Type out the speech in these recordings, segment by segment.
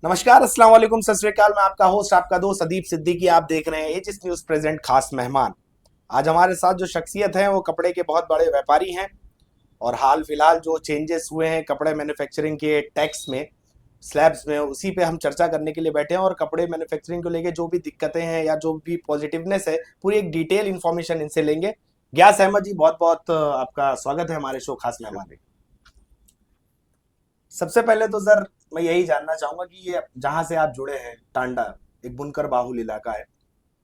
नमस्कार, अस्सलाम वालेकुम, सत श्री अकाल। मैं आपका होस्ट, आपका दोस्त अदीब सिद्दीकी। आप देख रहे हैं एजिस न्यूज प्रेजेंट खास मेहमान। आज हमारे साथ जो शख्सियत है वो कपड़े के बहुत बड़े व्यापारी हैं और हाल फिलहाल जो चेंजेस हुए हैं कपड़े मैन्युफैक्चरिंग के टैक्स में, स्लैब्स में, उसी पे हम चर्चा करने के लिए बैठे हैं। और कपड़े मैन्युफैक्चरिंग को लेके जो भी दिक्कतें हैं या जो भी पॉजिटिवनेस है, पूरी एक डिटेल इन्फॉर्मेशन इनसे लेंगे। ग्यास अहमद जी, बहुत बहुत आपका स्वागत है हमारे शो खास मेहमान। शुक्रिया। सबसे पहले तो सर मैं यही जानना चाहूंगा कि ये जहाँ से आप जुड़े हैं, टांडा एक बुनकर बाहुल इलाका है,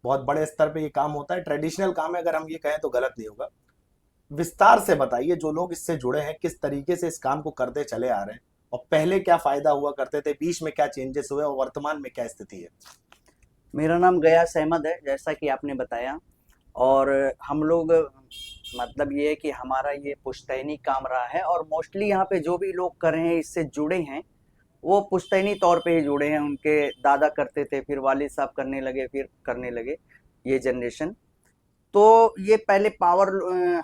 बहुत बड़े स्तर पे ये काम होता है, ट्रेडिशनल काम है, अगर हम ये कहें तो गलत नहीं होगा। विस्तार से बताइए, जो लोग इससे जुड़े हैं किस तरीके से इस काम को करते चले आ रहे हैं, और पहले क्या फायदा हुआ करते थे, बीच में क्या चेंजेस हुए और वर्तमान में क्या स्थिति है। मेरा नाम गयास अहमद है, जैसा कि आपने बताया। और हम लोग मतलब ये है कि हमारा ये पुश्तैनी काम रहा है, और मोस्टली यहाँ पे जो भी लोग कर रहे हैं, इससे जुड़े हैं, वो पुश्तैनी तौर पे ही जुड़े हैं। उनके दादा करते थे, फिर वालिद साहब करने लगे, फिर करने लगे ये जनरेशन। तो ये पहले पावर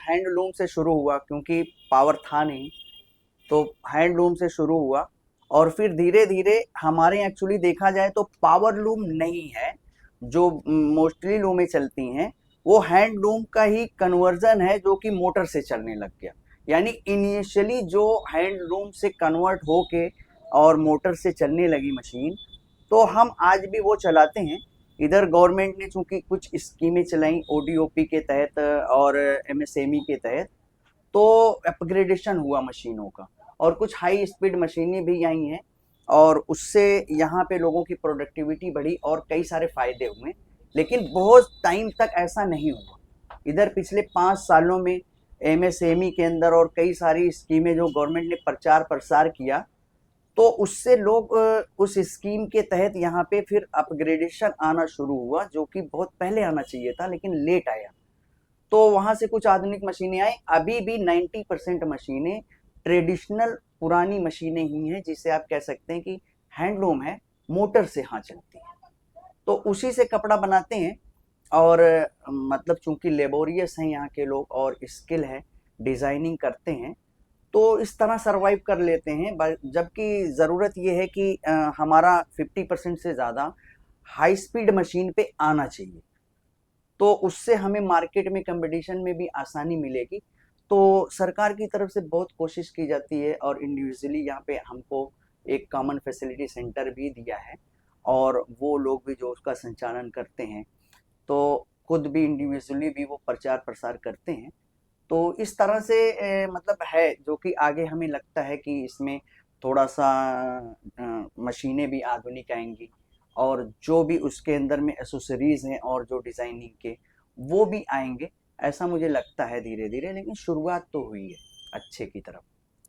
हैंडलूम से शुरू हुआ, क्योंकि पावर था नहीं, तो हैंडलूम से शुरू हुआ। और फिर धीरे धीरे हमारे एक्चुअली देखा जाए तो पावर लूम नहीं है जो मोस्टली लूमें चलती हैं, वो हैंडलूम का ही कन्वर्जन है जो कि मोटर से चलने लग गया। यानी इनिशियली जो हैंडलूम से कन्वर्ट होके और मोटर से चलने लगी मशीन, तो हम आज भी वो चलाते हैं। इधर गवर्नमेंट ने चूंकि कुछ स्कीमें चलाई ओडीओपी के तहत और एमएसएमई के तहत, तो अपग्रेडेशन हुआ मशीनों का, और कुछ हाई स्पीड मशीनें भी आई हैं, और उससे यहाँ पे लोगों की प्रोडक्टिविटी बढ़ी और कई सारे फायदे हुए। लेकिन बहुत टाइम तक ऐसा नहीं हुआ। इधर पिछले 5 सालों में एमएसएमई के अंदर और कई सारी स्कीमें जो गवर्नमेंट ने प्रचार प्रसार किया, तो उससे लोग उस स्कीम के तहत यहाँ पे फिर अपग्रेडेशन आना शुरू हुआ, जो कि बहुत पहले आना चाहिए था लेकिन लेट आया। तो वहां से कुछ आधुनिक मशीनें आई। अभी भी 90% मशीनें ट्रेडिशनल पुरानी मशीनें ही हैं, जिसे आप कह सकते हैं कि हैंडलूम है, मोटर से हाँ चलती है। तो उसी से कपड़ा बनाते हैं। और मतलब चूंकि लेबोरियस हैं यहाँ के लोग और स्किल है, डिजाइनिंग करते हैं, तो इस तरह सरवाइव कर लेते हैं। जबकि ज़रूरत ये है कि हमारा 50% से ज़्यादा हाई स्पीड मशीन पे आना चाहिए, तो उससे हमें मार्केट में कंपटीशन में भी आसानी मिलेगी। तो सरकार की तरफ से बहुत कोशिश की जाती है, और इंडिविजुअली यहाँ पे हमको एक कॉमन फैसिलिटी सेंटर भी दिया है, और वो लोग भी जो उसका संचालन करते हैं, तो खुद भी इंडिविजुअली भी वो प्रचार प्रसार करते हैं। तो इस तरह से मतलब है, जो कि आगे हमें लगता है कि इसमें थोड़ा सा मशीनें भी आधुनिक आएंगी, और जो भी उसके अंदर में एसेसरीज हैं और जो डिजाइनिंग के, वो भी आएंगे। ऐसा मुझे लगता है धीरे धीरे, लेकिन शुरुआत तो हुई है अच्छे की तरफ।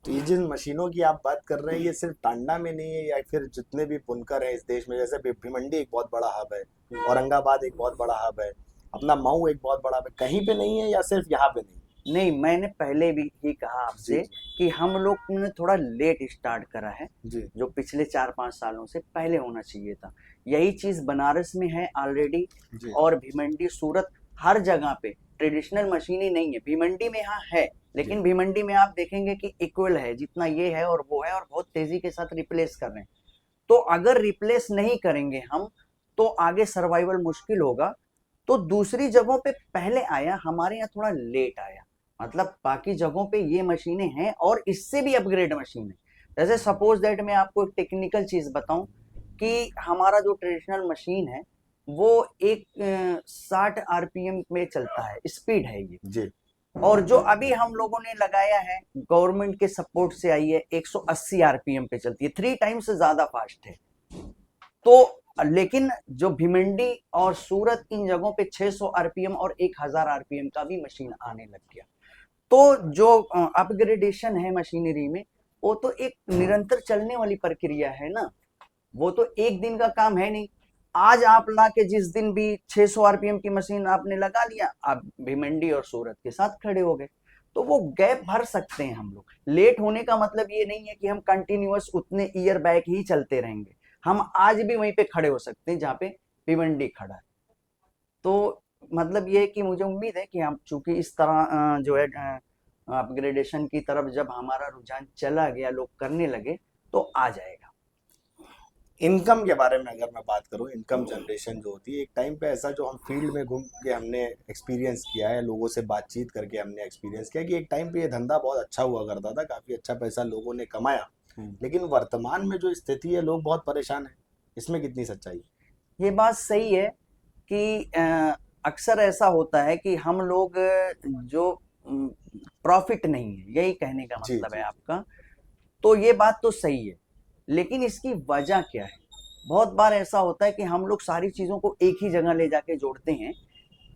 तो ये जिन मशीनों की आप बात कर रहे हैं, ये सिर्फ टांडा में नहीं है, या फिर जितने भी बुनकर हैं इस देश में, जैसे भिवंडी एक बहुत बड़ा हब है, औरंगाबाद एक बहुत बड़ा हब है, अपना मऊ एक बहुत बड़ा हब है, कहीं पे नहीं है या सिर्फ यहाँ पे नहीं। नहीं, मैंने पहले भी ही कहा जी आपसे जी। कि हम लोग ने थोड़ा लेट स्टार्ट करा है, जी जो पिछले 4-5 सालों से पहले होना चाहिए था। यही चीज बनारस में है ऑलरेडी, जी। और भिवंडी, सूरत, हर जगह पे ट्रेडिशनल मशीनें नहीं है। भिवंडी में हाँ है, जी। लेकिन भिवंडी में आप देखेंगे कि इक्वल है, जितना ये है और वो है, और बहुत तेजी के साथ रिप्लेस कर रहे हैं। तो अगर रिप्लेस नहीं करेंगे हम, तो आगे सर्वाइवल मुश्किल होगा। तो दूसरी जगहों पे पहले आया, हमारे यहाँ थोड़ा लेट आया। मतलब बाकी जगहों पे ये मशीनें हैं, और इससे भी अपग्रेड मशीन है। जैसे सपोज दैट मैं आपको एक टेक्निकल चीज बताऊं, कि हमारा जो ट्रेडिशनल मशीन है, वो एक 60 आरपीएम में चलता है, स्पीड है ये। जी। और जो अभी हम लोगों ने लगाया है, गवर्नमेंट के सपोर्ट से आई है, 180 आरपीएम पे चलती है, 3 टाइम्स से ज्यादा फास्ट है। तो लेकिन जो भिमंडी और सूरत, इन जगहों पे 600 आरपीएम और 1000 आरपीएम का भी मशीन आने लग गया। तो जो अपग्रेडेशन है मशीनरी में, वो तो एक निरंतर चलने वाली प्रक्रिया है ना। वो तो एक दिन का काम है नहीं। आज आप ला के जिस दिन भी 600 आरपीएम की मशीन आपने लगा लिया, आप भिमंडी और सूरत के साथ खड़े हो गए। तो वो गैप भर सकते हैं हम लोग। लेट होने का मतलब ये नहीं है कि हम कंटिन्यूअस उतने ईयर बैक ही चलते रहेंगे। हम आज भी वहीं पे खड़े हो सकते हैं जहाँ पे भिवंडी खड़ा है। तो मतलब ये है कि मुझे उम्मीद है कि हम चूंकि इस तरह जो है अपग्रेडेशन की तरफ जब हमारा रुझान चला गया, लोग करने लगे, तो आ जाएगा। इनकम के बारे में अगर मैं बात करूं, इनकम जनरेशन जो होती है, एक टाइम पे ऐसा जो हम फील्ड में घूम के हमने एक्सपीरियंस किया है, लोगों से बातचीत करके हमने एक्सपीरियंस किया कि एक टाइम पे ये धंधा बहुत अच्छा हुआ करता था, काफी अच्छा पैसा लोगों ने कमाया। हम्म। लेकिन वर्तमान में जो स्थिति है, लोग बहुत परेशान हैं। इसमें कितनी सच्चाई है? ये बात सही है कि अक्सर ऐसा होता है कि हम लोग जो प्रॉफिट नहीं है, यही कहने का जी मतलब है जी जी। आपका। तो ये बात तो सही है, लेकिन इसकी वजह क्या है? बहुत बार ऐसा होता है कि हम लोग सारी चीजों को एक ही जगह ले जाके जोड़ते हैं,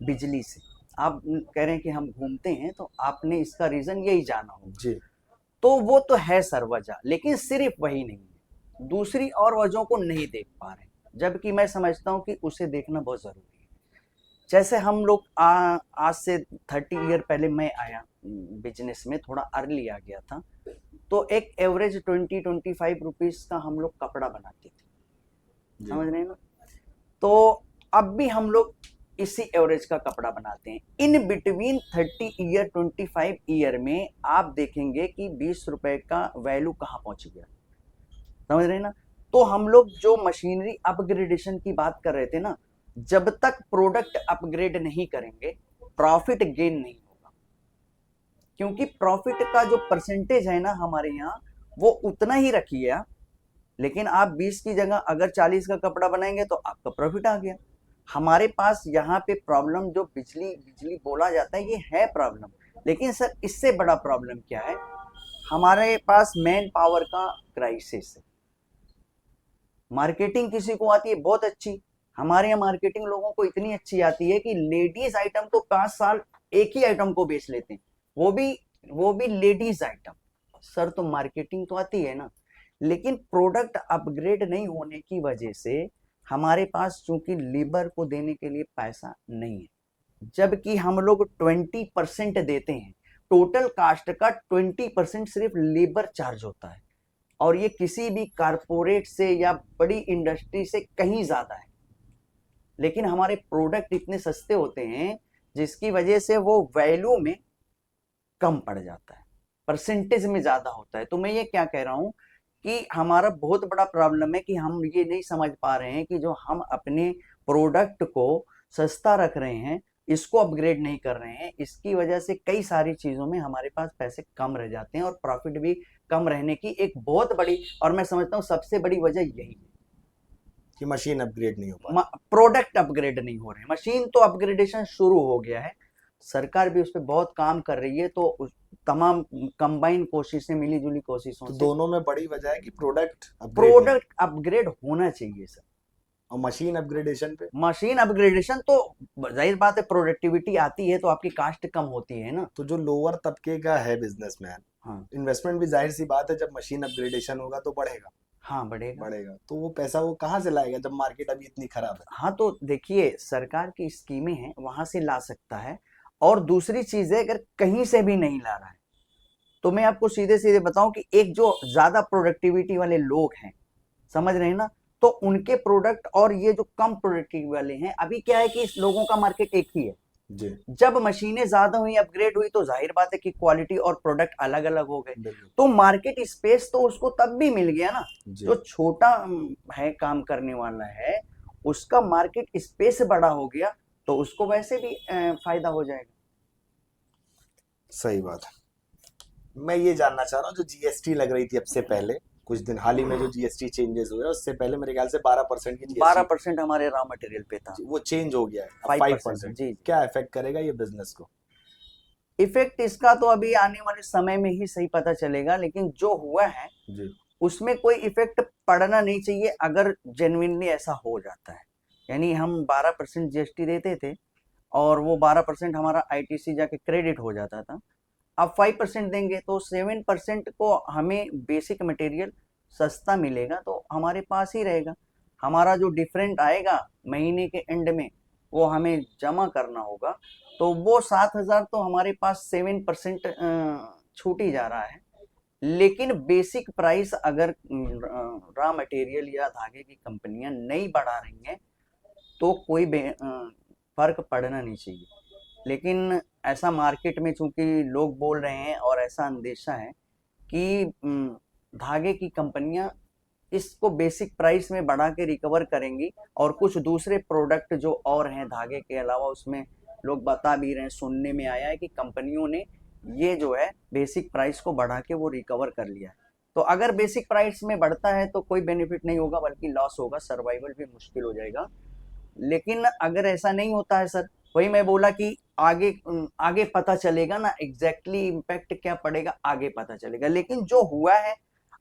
बिजली से। आप कह रहे हैं कि हम घूमते हैं, तो आपने इसका रीजन यही जाना होगा। जी। तो वो तो है सर वजह, लेकिन सिर्फ वही नहीं है, दूसरी और वजहों को नहीं देख पा रहे, जबकि मैं समझता हूँ कि उसे देखना बहुत जरूरी है। जैसे हम लोग आज से 30 ईयर पहले मैं आया बिजनेस में, थोड़ा अर्ली आ गया था। तो एक एवरेज 20-25 रुपीज का हम लोग कपड़ा बनाते थे, जी। समझ रहे हैं ना? तो अब भी हम लोग इसी एवरेज का कपड़ा बनाते हैं। इन बिटवीन 30 ईयर 25 ईयर में आप देखेंगे कि 20 रुपए का वैल्यू कहाँ पहुंच गया, समझ रहे हैं ना? तो हम लोग जो मशीनरी अपग्रेडेशन की बात कर रहे थे ना, जब तक प्रोडक्ट अपग्रेड नहीं करेंगे, प्रॉफिट गेन नहीं होगा। क्योंकि प्रॉफिट का जो परसेंटेज है ना हमारे यहाँ, वो उतना ही रखिए आप। लेकिन आप 20 की जगह अगर 40 का कपड़ा बनाएंगे तो आपका प्रॉफिट आ गया। हमारे पास यहाँ पे प्रॉब्लम जो बिजली बिजली बोला जाता है, ये है प्रॉब्लम। लेकिन सर इससे बड़ा प्रॉब्लम क्या है? हमारे पास मैन पावर का क्राइसिस है। मार्केटिंग किसी को आती है बहुत अच्छी, हमारे यहाँ मार्केटिंग लोगों को इतनी अच्छी आती है कि लेडीज आइटम तो 5 साल एक ही आइटम को बेच लेते हैं, वो भी लेडीज आइटम। सर तो मार्केटिंग तो आती है ना, लेकिन प्रोडक्ट अपग्रेड नहीं होने की वजह से हमारे पास चूंकि लेबर को देने के लिए पैसा नहीं है, जबकि हम लोग 20% देते हैं। टोटल कास्ट का 20% सिर्फ लेबर चार्ज होता है, और ये किसी भी कारपोरेट से या बड़ी इंडस्ट्री से कहीं ज्यादा है। लेकिन हमारे प्रोडक्ट इतने सस्ते होते हैं, जिसकी वजह से वो वैल्यू में कम पड़ जाता है, परसेंटेज में ज्यादा होता है। तो मैं ये क्या कह रहा हूं कि हमारा बहुत बड़ा प्रॉब्लम है कि हम ये नहीं समझ पा रहे हैं कि जो हम अपने प्रोडक्ट को सस्ता रख रहे हैं, इसको अपग्रेड नहीं कर रहे हैं, इसकी वजह से कई सारी चीजों में हमारे पास पैसे कम रह जाते हैं, और प्रॉफिट भी कम रहने की एक बहुत बड़ी, और मैं समझता हूँ सबसे बड़ी वजह यही है। कि मशीन अपग्रेड नहीं हो पा रही। प्रोडक्ट अपग्रेड नहीं हो रहे हैं। मशीन तो अपग्रेडेशन शुरू हो गया है, सरकार भी उस पर बहुत काम कर रही है। तो तमाम कंबाइन कोशिशें, मिली जुली कोशिशों तो से दोनों में बड़ी वजह है कि प्रोडक्ट अपग्रेड नहीं। प्रोडक्ट अपग्रेड होना चाहिए सर। और मशीन अपग्रेडेशन पे। मशीन अपग्रेडेशन तो जाहिर बात है, प्रोडक्टिविटी आती है तो आपकी कास्ट कम होती है ना। तो जो लोअर तबके का है बिजनेसमैन, हाँ। इन्वेस्टमेंट भी जाहिर सी बात है, जब मशीन अपग्रेडेशन होगा तो बढ़ेगा। हाँ बढ़ेगा। बढ़ेगा तो वो पैसा वो कहाँ से लाएगा जब मार्केट अभी इतनी खराब है? हाँ तो देखिए, सरकार की स्कीमें हैं, वहां से ला सकता है। और दूसरी चीज है, अगर कहीं से भी नहीं ला रहा है, तो मैं आपको सीधे सीधे बताऊं कि एक जो ज्यादा प्रोडक्टिविटी वाले लोग हैं, समझ रहे हैं ना, तो उनके प्रोडक्ट और ये जो कम प्रोडक्टिविटी वाले हैं, अभी क्या है कि इस लोगों का मार्केट एक ही है। जी। जब मशीनें ज्यादा हुई, अपग्रेड हुई, तो जाहिर बात है कि क्वालिटी और प्रोडक्ट अलग अलग हो गए। बिल्कुल। तो मार्केट स्पेस तो उसको तब भी मिल गया ना। जी। जो छोटा है, काम करने वाला है, उसका मार्केट स्पेस बड़ा हो गया, तो उसको वैसे भी फायदा हो जाएगा। सही बात है। मैं ये जानना चाह रहा हूँ, जो जीएसटी लग रही थी अब से पहले कुछ दिन, हाल ही में जो जीएसटी चेंजेस हुए, उससे पहले मेरे ख्याल से 12% की जीएसटी 12% हमारे रॉ मटेरियल पे था। वो चेंज हो गया है अब 5%। 5%। जी। क्या इफेक्ट करेगा ये बिजनेस को? इफेक्ट इसका तो अभी आने वाले समय में ही सही पता चलेगा, लेकिन जो हुआ है जी। उसमें कोई इफेक्ट पड़ना नहीं चाहिए, अगर जेन्युइनली ऐसा हो जाता है। यानी हम 12% जीएसटी देते थे, और वो 12% हमारा आईटीसी जाके क्रेडिट हो जाता था। अब 5% देंगे तो 7% को हमें बेसिक मटेरियल सस्ता मिलेगा, तो हमारे पास ही रहेगा। हमारा जो डिफरेंट आएगा महीने के एंड में, वो हमें जमा करना होगा। तो वो 7,000 तो हमारे पास 7% छूट ही जा रहा है। लेकिन बेसिक प्राइस अगर रॉ मटेरियल या धागे की कंपनियां नहीं बढ़ा रही हैं, तो कोई फर्क पड़ना नहीं चाहिए। लेकिन ऐसा मार्केट में चूंकि लोग बोल रहे हैं, और ऐसा अंदेशा है कि धागे की कंपनियां इसको बेसिक प्राइस में बढ़ा के रिकवर करेंगी, और कुछ दूसरे प्रोडक्ट जो और हैं धागे के अलावा, उसमें लोग बता भी रहे हैं, सुनने में आया है कि कंपनियों ने ये जो है बेसिक प्राइस को बढ़ा के वो रिकवर कर लिया है। तो अगर बेसिक प्राइस में बढ़ता है तो कोई बेनिफिट नहीं होगा, बल्कि लॉस होगा, सर्वाइवल भी मुश्किल हो जाएगा। लेकिन अगर ऐसा नहीं होता है सर, वही मैं बोला कि आगे आगे पता चलेगा ना, एग्जैक्टली इम्पैक्ट क्या पड़ेगा आगे पता चलेगा। लेकिन जो हुआ है,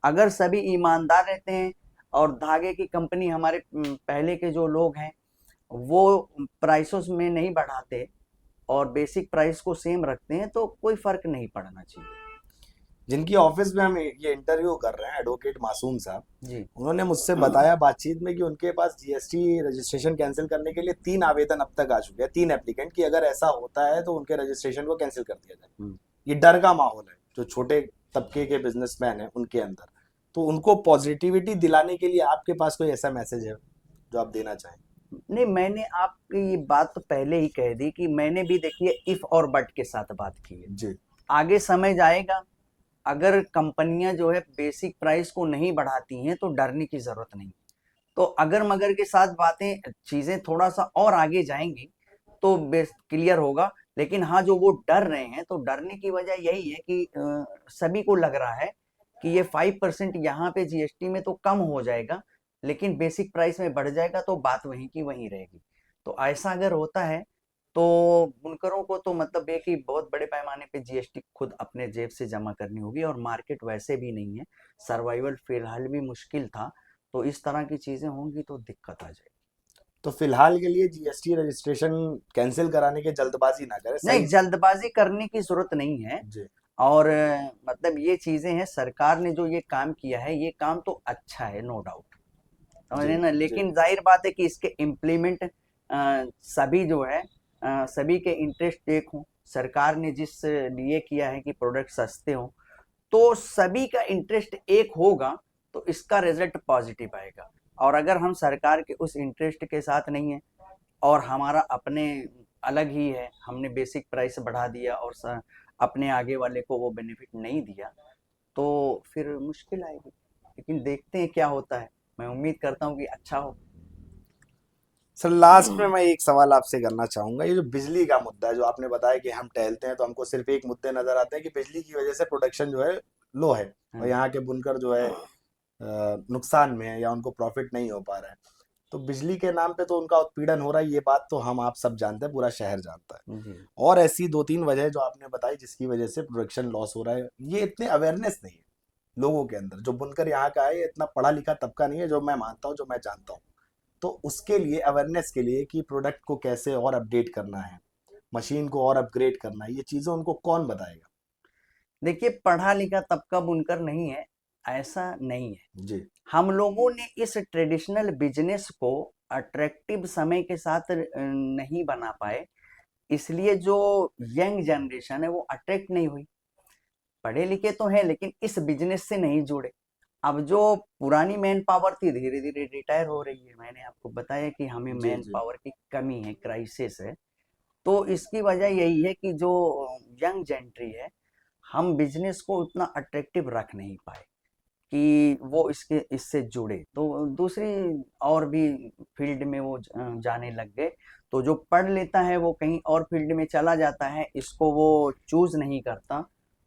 अगर सभी ईमानदार रहते हैं और धागे की कंपनी, हमारे पहले के जो लोग हैं वो प्राइसों में नहीं बढ़ाते और बेसिक प्राइस को सेम रखते हैं, तो कोई फर्क नहीं पड़ना चाहिए। जिनकी ऑफिस में हम ये इंटरव्यू कर रहे हैं, एडवोकेट मासूम साहब, जी। उन्होंने मुझसे बताया बातचीत में कि उनके पास जीएसटी रजिस्ट्रेशन कैंसिल करने के लिए 3 आवेदन अब तक आ चुके हैं, 3 एप्लीकेंट, कि अगर ऐसा होता है तो उनके रजिस्ट्रेशन को कैंसिल कर दिया जाए। ये डर का माहौल है जो छोटे तबके के बिजनेसमैन हैं उनके अंदर। तो उनको पॉजिटिविटी दिलाने के लिए आपके पास कोई ऐसा मैसेज है जो आप देना चाहें? नहीं, मैंने आपकी ये बात तो पहले ही कह दी कि मैंने भी देखिए इफ और बट के साथ बात की है। जी। आगे समय जाएगा, अगर कंपनियां जो है बेसिक प्राइस को नहीं बढ़ाती हैं तो डरने की जरूरत नहीं। तो अगर मगर के साथ बातें चीजें थोड़ा सा और आगे जाएंगी तो बेस क्लियर होगा। लेकिन हाँ, जो वो डर रहे हैं, तो डरने की वजह यही है कि सभी को लग रहा है कि ये 5% यहाँ पे जीएसटी में तो कम हो जाएगा, लेकिन बेसिक प्राइस में बढ़ जाएगा, तो बात वहीं की वहीं रहेगी। तो ऐसा अगर होता है तो बुनकरों को तो मतलब है कि बहुत बड़े पैमाने पे जीएसटी खुद अपने जेब से जमा करनी होगी, और मार्केट वैसे भी नहीं है, सर्वाइवल फिलहाल भी मुश्किल था। तो इस तरह की चीजें होंगी तो दिक्कत आ जाएगी। तो फिलहाल के लिए जीएसटी रजिस्ट्रेशन कैंसिल कराने की जल्दबाजी ना करें, नहीं, सही। जल्दबाजी करने की जरूरत नहीं है। जी। और मतलब ये चीजें हैं, सरकार ने जो ये काम किया है, ये काम तो अच्छा है, नो डाउट, समझ जी। रहे ना। जी। लेकिन जाहिर बात है कि इसके इम्प्लीमेंट सभी जो है सभी के इंटरेस्ट एक हों। सरकार ने जिस लिए किया है कि प्रोडक्ट सस्ते हों, तो सभी का इंटरेस्ट एक होगा तो इसका रिजल्ट पॉजिटिव आएगा। और अगर हम सरकार के उस इंटरेस्ट के साथ नहीं है और हमारा अपने अलग ही है, हमने बेसिक प्राइस बढ़ा दिया और अपने आगे वाले को वो बेनिफिट नहीं दिया, तो फिर मुश्किल आएगी। लेकिन देखते हैं क्या होता है, मैं उम्मीद करता हूँ कि अच्छा हो। सर लास्ट में मैं एक सवाल आपसे करना चाहूंगा, ये जो बिजली का मुद्दा है, जो आपने बताया कि हम टहलते हैं तो हमको सिर्फ एक मुद्दे नजर आते हैं कि बिजली की वजह से प्रोडक्शन जो है लो है, और यहाँ के बुनकर जो है नुकसान में है या उनको प्रॉफिट नहीं हो पा रहा है। तो बिजली के नाम पे तो उनका उत्पीड़न हो रहा है, ये बात तो हम आप सब जानते हैं, पूरा शहर जानता है। जी। और ऐसी 2-3 वजह जो आपने बताई जिसकी वजह से प्रोडक्शन लॉस हो रहा है, ये इतने अवेयरनेस नहीं है लोगों के अंदर। जो बुनकर यहाँ का है, ये इतना पढ़ा लिखा तबका नहीं है, जो मैं मानता हूँ, जो मैं जानता हूँ। तो उसके लिए, अवेयरनेस के लिए कि प्रोडक्ट को कैसे और अपडेट करना है, मशीन को और अपग्रेड करना है, ये चीजें उनको कौन बताएगा? देखिए, पढ़ा लिखा तबका बुनकर नहीं है, ऐसा नहीं है। जी। हम लोगों ने इस ट्रेडिशनल बिजनेस को अट्रैक्टिव समय के साथ नहीं बना पाए, इसलिए जो यंग जनरेशन है वो अट्रैक्ट नहीं हुई। पढ़े लिखे तो हैं लेकिन इस बिजनेस से नहीं जुड़े। अब जो पुरानी मैन पावर थी धीरे धीरे रिटायर हो रही है। मैंने आपको बताया कि हमें जी। मैन जी। पावर की कमी है, क्राइसिस है। तो इसकी वजह यही है कि जो यंग जेंट्री है, हम बिजनेस को उतना अट्रैक्टिव रख नहीं पाए कि वो इससे जुड़े। तो दूसरी और भी फील्ड में वो जाने लग गए। तो जो पढ़ लेता है वो कहीं और फील्ड में चला जाता है, इसको वो चूज नहीं करता।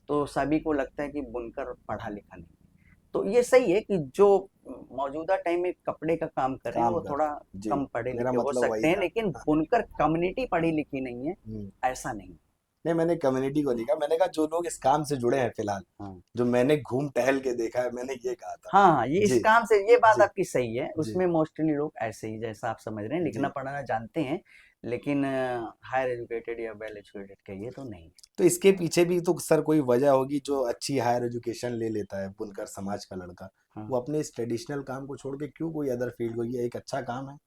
तो सभी को लगता है कि बुनकर पढ़ा लिखा नहीं। तो ये सही है कि जो मौजूदा टाइम में कपड़े का काम कर रहे हैं काम वो कर थोड़ा रहे हैं। जी। कम पढ़े मेरा लिखे हो मतलब सकते वही हैं, था। लेकिन हाँ। बुनकर कम्युनिटी पढ़ी लिखी नहीं है, हम्म। ऐसा नहीं। नहीं, मैंने कम्युनिटी को नहीं कहा, मैंने कहा जो लोग इस काम से जुड़े हैं फिलहाल, हाँ जो मैंने घूम टहल के देखा है, मैंने ये कहा था। हाँ हाँ, ये इस जी। काम से, ये बात जी। आपकी सही है। जी। उसमें मोस्टली लोग ऐसे ही, जैसा आप समझ रहे हैं, लिखना जी। पढ़ना जानते हैं, लेकिन हायर एजुकेटेड या वेल एजुकेटेड कहिए तो नहीं। तो इसके पीछे भी तो सर कोई वजह होगी, जो अच्छी हायर एजुकेशन ले लेता है बुनकर समाज का लड़का, हाँ वो अपने इस ट्रेडिशनल काम को छोड़ के क्यों कोई अदर फील्ड को, ये एक अच्छा काम है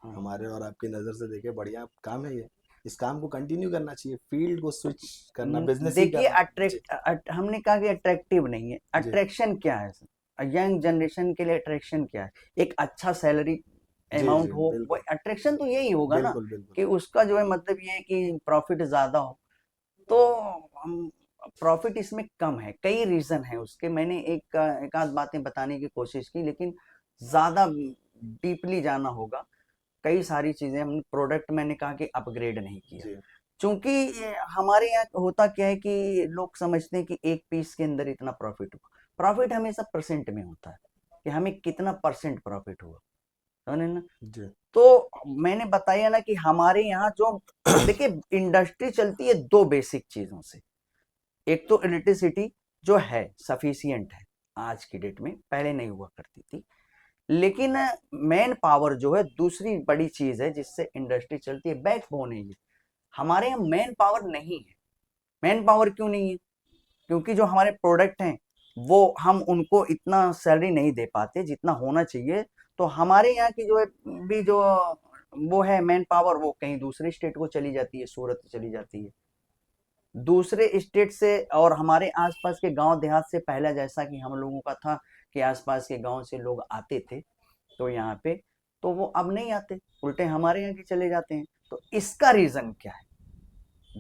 हाँ। हमारे और आपकी नज़र से देखे, बढ़िया काम है ये, इस काम को कंटिन्यू करना चाहिए, फील्ड को स्विच करना, बिजनेस ही देखिए, करना। जी। हमने कहा कि अट्रैक्टिव नहीं है। जी। अट्रैक्शन क्या है? यंग जनरेशन के लिए अट्रैक्शन क्या है? एक अच्छा सैलरी जी। अमाउंट जी। हो, वो बिल्कुल। अट्रैक्शन तो यही होगा ना, बिल्कुल। बिल्कुल। कि उसका जो है मतलब ये है कि प्रॉफिट ज्यादा हो। तो हम प्रॉफिट इसमें कम है, कई रीजन है उसके। मैंने एक आध बातें बताने की कोशिश की, लेकिन ज़्यादा डीपली जाना होगा। कई सारी चीज़ें हम प्रोडक्ट मैंने कहा कि अपग्रेड नहीं किया। जी चूँकि हमारे यहाँ होता क्या है कि लोग समझते हैं कि एक पीस के अंदर इतना प्रॉफ़िट हुआ। प्रॉफ़िट हमेशा परसेंट में होता है कि हमें कितना परसेंट प्रॉफ़िट हुआ, समझे ना? जी तो मैंने बताया ना कि हमारे यहाँ जो देखिए इंडस्ट्री चलती है 2 बेसिक चीज़ों से। एक तो इलेक्ट्रिसिटी जो है सफिशिएंट है आज की डेट में, पहले नहीं हुआ करती थी। लेकिन मैन पावर जो है दूसरी बड़ी चीज़ है जिससे इंडस्ट्री चलती है, बैकबोन है ये। हमारे यहाँ मैन पावर नहीं है। मैन पावर क्यों नहीं है? क्योंकि जो हमारे प्रोडक्ट हैं वो हम उनको इतना सैलरी नहीं दे पाते जितना होना चाहिए। तो हमारे यहाँ की जो है भी जो वो है मैन पावर वो कहीं दूसरे स्टेट को चली जाती है, सूरत चली जाती है दूसरे स्टेट से। और हमारे आसपास के गांव देहात से पहले जैसा कि हम लोगों का था कि आसपास के गांव से लोग आते थे तो यहाँ पे, तो वो अब नहीं आते, उल्टे हमारे यहाँ के चले जाते हैं। तो इसका रीजन क्या है?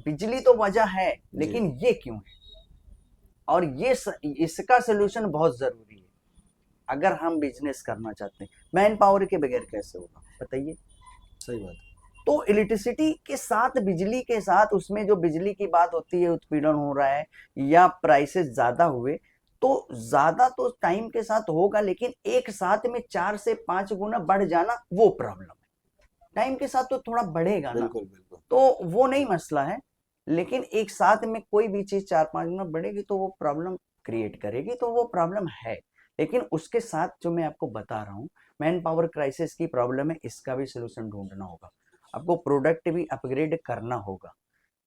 बिजली तो वजह है, जी लेकिन ये क्यों है? और इसका सोल्यूशन बहुत जरूरी है अगर हम बिजनेस करना चाहते हैं। मैन पावर के बगैर कैसे होगा बताइए? सही बात तो इलेक्ट्रिसिटी के साथ बिजली के साथ उसमें जो बिजली की बात होती है, उत्पीड़न हो रहा है या प्राइसेस ज्यादा हुए, तो ज्यादा तो टाइम के साथ होगा, लेकिन एक साथ में 4 से 5 गुना बढ़ जाना वो प्रॉब्लम है। टाइम के साथ तो थोड़ा बढ़ेगा ना, बिल्कुल बिल्कुल तो वो नहीं मसला है। लेकिन एक साथ में कोई भी चीज 4-5 गुना बढ़ेगी तो वो प्रॉब्लम क्रिएट करेगी, तो वो प्रॉब्लम है। लेकिन उसके साथ जो मैं आपको बता रहा हूँ, मैन पावर क्राइसिस की प्रॉब्लम है, इसका भी सोल्यूशन ढूंढना होगा। आपको प्रोडक्ट भी अपग्रेड करना होगा।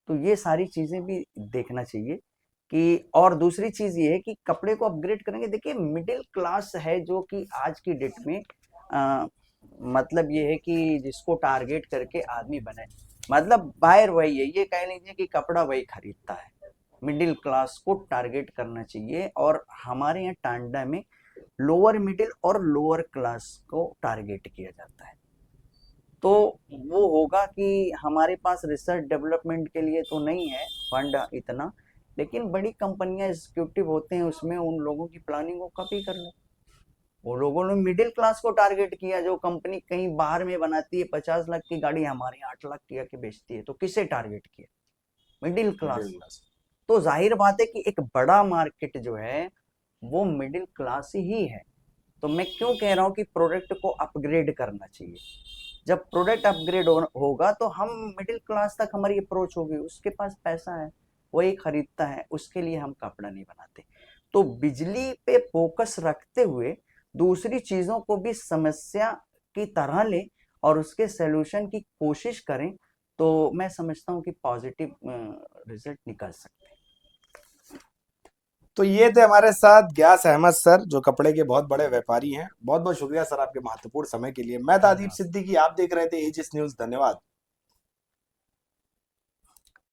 तो ये सारी चीजें भी देखना चाहिए कि, और दूसरी चीज ये है कि कपड़े को अपग्रेड करेंगे। देखिए मिडिल क्लास है जो कि आज की डेट में आ, मतलब ये है कि जिसको टारगेट करके आदमी बने, मतलब बायर वही है, ये कह लीजिए कि कपड़ा वही खरीदता है। मिडिल क्लास को टारगेट करना चाहिए। और हमारे यहाँ टांडा में लोअर मिडिल और लोअर क्लास को टारगेट किया जाता है। तो वो होगा कि हमारे पास रिसर्च डेवलपमेंट के लिए तो नहीं है फंड इतना, लेकिन बड़ी कंपनियां एग्जीक्यूटिव होते हैं उसमें उन लोगों की प्लानिंग को कॉपी कर लो। वो लोगों ने मिडिल क्लास को टारगेट किया, जो कंपनी कहीं बाहर में बनाती है 50 लाख की गाड़ी हमारे 8 लाख की आके बेचती है, तो किसे टारगेट किया? Middle middle class. क्लास तो जाहिर बात है कि एक बड़ा मार्केट जो है वो मिडिल क्लास ही है। तो मैं क्यों कह रहा हूँ कि प्रोडक्ट को अपग्रेड करना चाहिए। जब प्रोडक्ट अपग्रेड होगा तो हम मिडिल क्लास तक हमारी अप्रोच होगी, उसके पास पैसा है, वही खरीदता है, उसके लिए हम कपड़ा नहीं बनाते। तो बिजली पे फोकस रखते हुए दूसरी चीजों को भी समस्या की तरह लें और उसके सलूशन की कोशिश करें, तो मैं समझता हूँ कि पॉजिटिव रिजल्ट निकल सकते हैं। तो ये थे हमारे साथ गयास अहमद सर, जो कपड़े के बहुत बड़े व्यापारी हैं। बहुत बहुत शुक्रिया सर आपके महत्वपूर्ण समय के लिए। मैं था अदीप धन्यवाद। सिद्दीकी, आप देख रहे थे एजिस न्यूज। धन्यवाद।